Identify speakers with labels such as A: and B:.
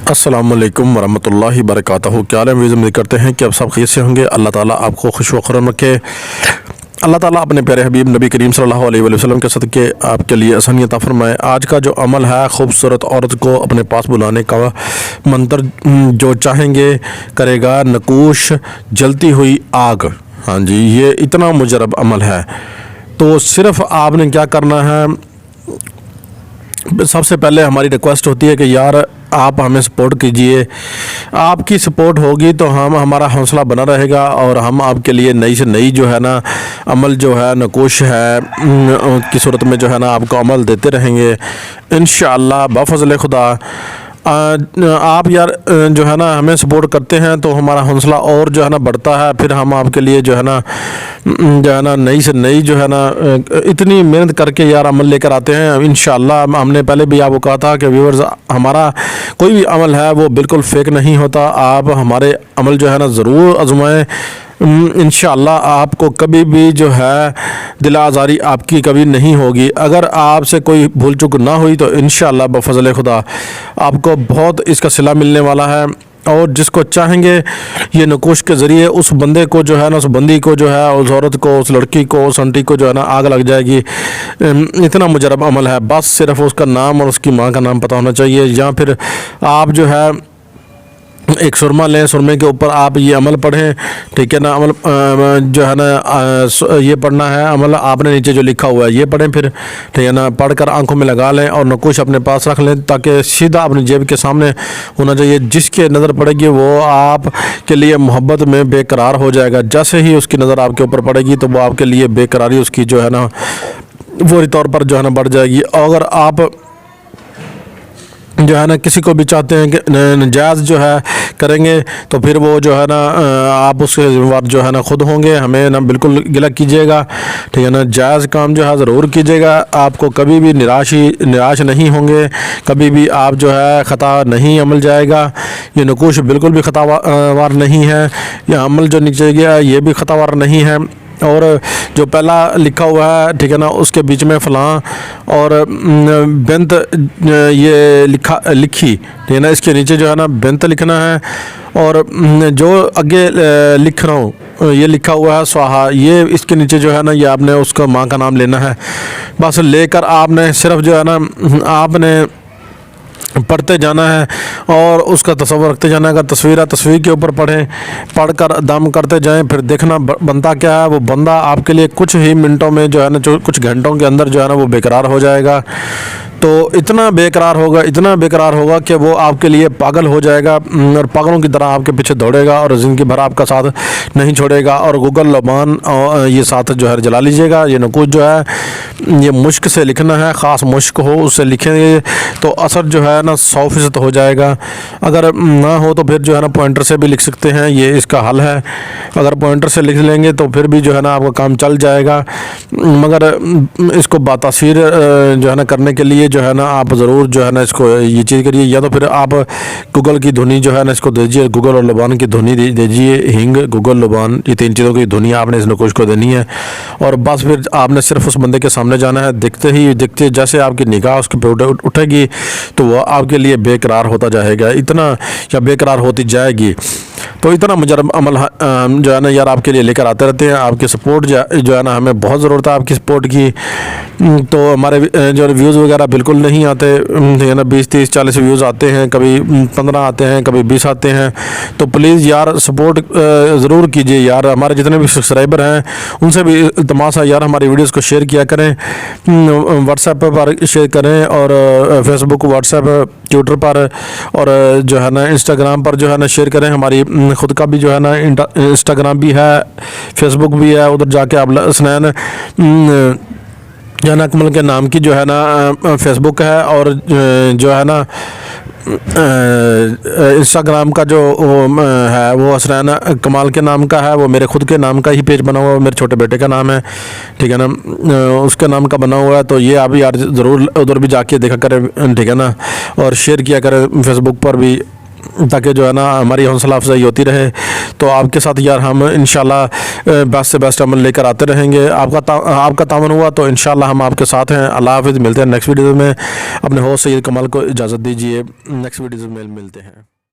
A: अस्सलामुअलैकुम वरहमतुल्लाहि वबरकातुहू। क्या हाल है? उम्मीद करते हैं कि आप सब खैर से होंगे। अल्लाह ताला आपको खुश व खुर्रम रखे। अल्लाह ताला अपने प्यारे हबीब नबी करीम सल्लल्लाहु अलैहि वसल्लम के सदक़े आपके लिए आसानियत अता फरमाए। आज का जो अमल है, खूबसूरत औरत को अपने पास बुलाने का मंत्र जो चाहेंगे करेगा नकूश जलती हुई आग। हाँ जी, ये इतना मुजरब अमल है। तो सिर्फ़ आपने क्या करना है, सबसे पहले हमारी रिक्वेस्ट होती है कि यार आप हमें सपोर्ट कीजिए। आपकी सपोर्ट होगी तो हमारा हौसला बना रहेगा और हम आपके लिए नई से नई जो है ना अमल जो है नकोश है की सूरत में जो है ना आपको अमल देते रहेंगे इंशाअल्लाह बफ़ज़ल खुदा। आप यार जो है ना हमें सपोर्ट करते हैं तो हमारा हौसला और जो है ना बढ़ता है। फिर हम आपके लिए जो है ना नई से नई जो है ना इतनी मेहनत करके यार अमल लेकर आते हैं इंशाअल्लाह। हमने पहले भी आपको कहा था कि व्यूअर्स, हमारा कोई भी अमल है वो बिल्कुल फेक नहीं होता। आप हमारे अमल जो है ना ज़रूर आजमाएं। इंशाअल्लाह आपको कभी भी जो है दिल आज़ारी आपकी कभी नहीं होगी। अगर आपसे कोई भूल चूक ना हुई तो इंशाअल्लाह बफ़ज़ल खुदा आपको बहुत इसका सिला मिलने वाला है। और जिसको चाहेंगे ये नकोश के ज़रिए उस बंदे को जो है ना, उस बंदी को जो है, उस औरत को, उस लड़की को, उस आंटी को जो है ना आग लग जाएगी। इतना मुजरब अमल है। बस सिर्फ उसका नाम और उसकी माँ का नाम पता होना चाहिए। या फिर आप जो है एक सुरमा लें, सुरमे के ऊपर आप ये अमल पढ़ें, ठीक है ना। अमल जो है ना ये पढ़ना है अमल, आपने नीचे जो लिखा हुआ है ये पढ़ें फिर, ठीक है ना। पढ़कर आंखों में लगा लें और नकोश अपने पास रख लें ताकि सीधा अपनी जेब के सामने होना चाहिए। जिसके नज़र पड़ेगी वो आप के लिए मोहब्बत में बेकरार हो जाएगा। जैसे ही उसकी नज़र आपके ऊपर पड़ेगी तो वो आपके लिए बेकरारी उसकी जो है ना फौरी तौर पर जो है ना बढ़ जाएगी। अगर आप जो है ना किसी को भी चाहते हैं कि नजायज़ जो है करेंगे तो फिर वो जो है ना आप उसके ज़िम्मेवार जो है ना खुद होंगे। हमें ना बिल्कुल गिला कीजिएगा, ठीक है ना। जायज़ काम जो है ज़रूर कीजिएगा। आपको कभी भी निराश नहीं होंगे, कभी भी आप जो है ख़ता नहीं अमल जाएगा। ये नकोश बिल्कुल भी ख़तावार नहीं है। यह अमल जो नीचे गया ये भी ख़तावार नहीं है। और जो पहला लिखा हुआ है, ठीक है ना, उसके बीच में फ़लाँ और बेंत ये लिखी, ठीक है ना, इसके नीचे जो है ना बेंत लिखना है। और जो आगे लिख रहा हूँ ये लिखा हुआ है स्वाहा, ये इसके नीचे जो है ना ये आपने उसका माँ का नाम लेना है। बस लेकर आपने सिर्फ जो है ना आपने पढ़ते जाना है और उसका तस्वर रखते जाना है। अगर तस्वीर के ऊपर पढ़कर दम करते जाएं, फिर देखना बनता क्या है। वो बंदा आपके लिए कुछ ही मिनटों में जो है ना, जो कुछ घंटों के अंदर जो है ना वो बेकरार हो जाएगा। तो इतना बेकरार होगा कि वो आपके लिए पागल हो जाएगा और पागलों की तरह आपके पीछे दौड़ेगा और ज़िंदगी भर आपका साथ नहीं छोड़ेगा। और गूगल लबान ये साथ जो है जला लीजिएगा। ये नकोश जो है ये मुश्क से लिखना है, ख़ास मुश्क हो उससे लिखेंगे तो असर जो है ना 100% हो जाएगा। अगर ना हो तो फिर जो है ना पॉइंटर से भी लिख सकते हैं, ये इसका हल है। अगर पॉइंटर से लिख लेंगे तो फिर भी जो है ना आपका काम चल जाएगा। मगर इसको बातासीर जो है ना करने के लिए जो है ना आप ज़रूर जो है ना इसको ये चीज़ करिए। या तो फिर आप गूगल की धुनी जो है ना इसको दीजिए, गूगल और लबान की धुनी दीजिए। हिंग, गूगल, लबान, ये 3 चीज़ों की धुनी आपने इस नकोश को देनी है। और बस फिर आपने सिर्फ उस बंदे के सामने जाना है। देखते जैसे आपकी निगाह उसके पे उठेगी तो वह आपके लिए बेकरार होता जाएगा, इतना या बेकरार होती जाएगी। तो इतना मुजरब अमल जो है ना यार आपके लिए लेकर आते रहते हैं। आपकी सपोर्ट जो है ना हमें बहुत ज़रूरत है आपकी सपोर्ट की। तो हमारे जो व्यूज़ वगैरह बिल्कुल नहीं आते, है ना, 20, 30, 40 व्यूज़ आते हैं, कभी 15 आते हैं, कभी 20 आते हैं। तो प्लीज़ यार सपोर्ट ज़रूर कीजिए यार। हमारे जितने भी सब्सक्राइबर हैं उनसे भी इल्तिमास है यार हमारी वीडियोज़ को शेयर किया करें, व्हाट्सएप पर शेयर करें और फेसबुक, व्हाट्सएप, ट्विटर पर और जो है ना इंस्टाग्राम पर जो है ना शेयर करें। हमारी ख़ुद का भी जो है ना इंस्टाग्राम भी है, फेसबुक भी है। उधर जाके आप हसनैन जाना अकमल के नाम की जो है ना फेसबुक है और जो है ना इंस्टाग्राम का जो है वो हसनैन कमाल के नाम का है। वो मेरे खुद के नाम का ही पेज बना हुआ है, मेरे छोटे बेटे का नाम है, ठीक है ना, उसके नाम का बना हुआ है। तो ये आप यार ज़रूर उधर भी जाके देखा करें, ठीक है ना, और शेयर किया करें फेसबुक पर भी। ताकि जो है ना हमारी हौसला अफजाई होती रहे। तो आपके साथ यार हम इंशाल्लाह बेस्ट से बेस्ट अमल लेकर आते रहेंगे। आपका तावन हुआ तो इंशाल्लाह हम आपके साथ हैं। अल्लाह हाफ़िज़। मिलते हैं नेक्स्ट वीडियो में। अपने होस्ट सैयद कमाल को इजाज़त दीजिए। नेक्स्ट वीडियो में मिलते हैं।